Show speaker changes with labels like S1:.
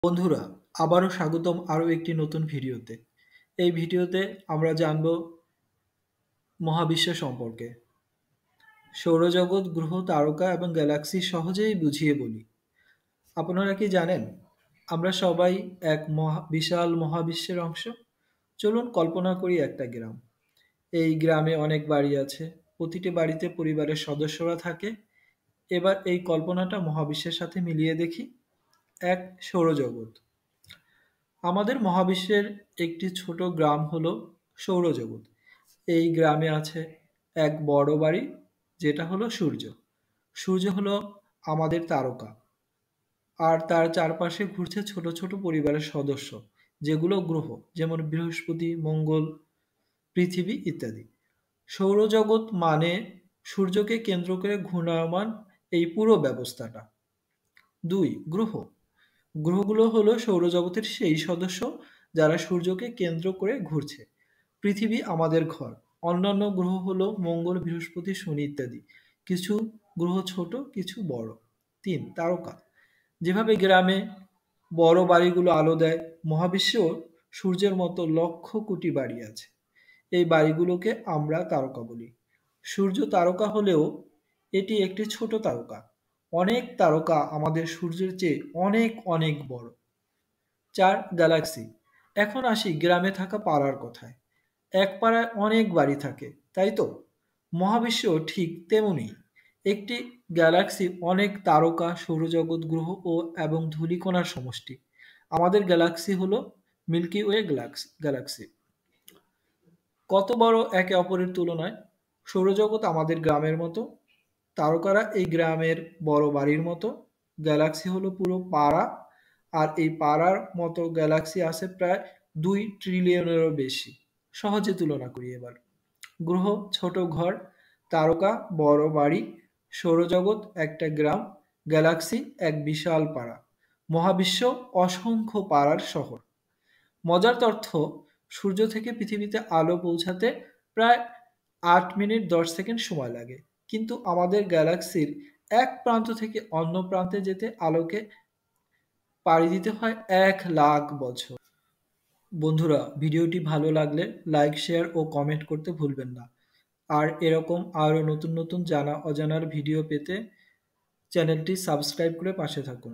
S1: বন্ধুরা, আবারও স্বাগতম আরও একটি নতুন ভিডিওতে। এই ভিডিওতে আমরা জানব মহাবিশ্ব সম্পর্কে। সৌরজগৎ, গ্রহ, তারকা এবং গ্যালাক্সি সহজেই বুঝিয়ে বলি। আপনারা কি জানেন আমরা সবাই এক বিশাল মহাবিশ্বের অংশ? চলুন কল্পনা করি একটা গ্রাম। এই গ্রামে অনেক বাড়ি আছে, প্রতিটি বাড়িতে পরিবারের সদস্যরা থাকে। এবার এই কল্পনাটা মহাবিশ্বের সাথে মিলিয়ে দেখি। এক সৌরজগৎ। আমাদের মহাবিশ্বের একটি ছোট গ্রাম হলো সৌরজগৎ। এই গ্রামে আছে এক বড় বাড়ি, যেটা হলো সূর্য। সূর্য হলো আমাদের তারকা, আর তার চারপাশে ঘুরছে ছোট ছোট পরিবারের সদস্য, যেগুলো গ্রহ, যেমন বৃহস্পতি, মঙ্গল, পৃথিবী ইত্যাদি। সৌরজগৎ মানে সূর্যকে কেন্দ্র করে ঘূর্ণায়মান এই পুরো ব্যবস্থাটা। দুই, গ্রহ। গ্রহগুলো হলো সৌরজগতের সেই সদস্য যারা সূর্যকে কেন্দ্র করে ঘুরছে। পৃথিবী আমাদের ঘর। অন্যান্য গ্রহ হলো মঙ্গল, বৃহস্পতি, শনি ইত্যাদি। কিছু গ্রহ ছোট, কিছু বড়। তিন, তারকা। যেভাবে গ্রামে বড় বাড়িগুলো আলো দেয়, মহাবিশ্বেও সূর্যের মতো লক্ষ কোটি বাড়ি আছে। এই বাড়িগুলোকে আমরা তারকা বলি। সূর্য তারকা হলেও এটি একটি ছোট তারকা। অনেক তারকা আমাদের সূর্যের চেয়ে অনেক অনেক বড়। চার, গ্যালাক্সি। এখন আসি গ্রামে থাকা পাড়ার কথায়। এক পাড়ায় অনেক বাড়ি থাকে, তাই তো? মহাবিশ্ব ঠিক তেমনি। একটি গ্যালাক্সি অনেক তারকা, সৌরজগৎ, গ্রহ ও এবং ধূলিকণার সমষ্টি। আমাদের গ্যালাক্সি হলো মিল্কি ওয়ে গ্যালাক্সি। কত বড় একে অপরের তুলনায়? সৌরজগৎ আমাদের গ্রামের মতো, তারকারা এই গ্রামের বড় বাড়ির মতো, গ্যালাক্সি হলো পুরো পাড়া, আর এই পাড়ার মতো গ্যালাক্সি আছে প্রায় 2 ট্রিলিয়নেরও বেশি। সহজে তুলনা করি এবার। গ্রহ ছোট ঘর, তারকা বড় বাড়ি, সৌরজগৎ একটা গ্রাম, গ্যালাক্সি এক বিশাল পাড়া, মহাবিশ্ব অসংখ্য পাড়ার শহর। মজার তথ্য, সূর্য থেকে পৃথিবীতে আলো পৌঁছাতে প্রায় 8 মিনিট 10 সেকেন্ড সময় লাগে, কিন্তু আমাদের গ্যালাক্সির এক প্রান্ত থেকে অন্য প্রান্তে যেতে আলোকে পাড়ি দিতে হয় 1,00,000 বছর। বন্ধুরা, ভিডিওটি ভালো লাগলে লাইক, শেয়ার ও কমেন্ট করতে ভুলবেন না। আর এরকম আরও নতুন নতুন জানা অজানার ভিডিও পেতে চ্যানেলটি সাবস্ক্রাইব করে পাশে থাকুন।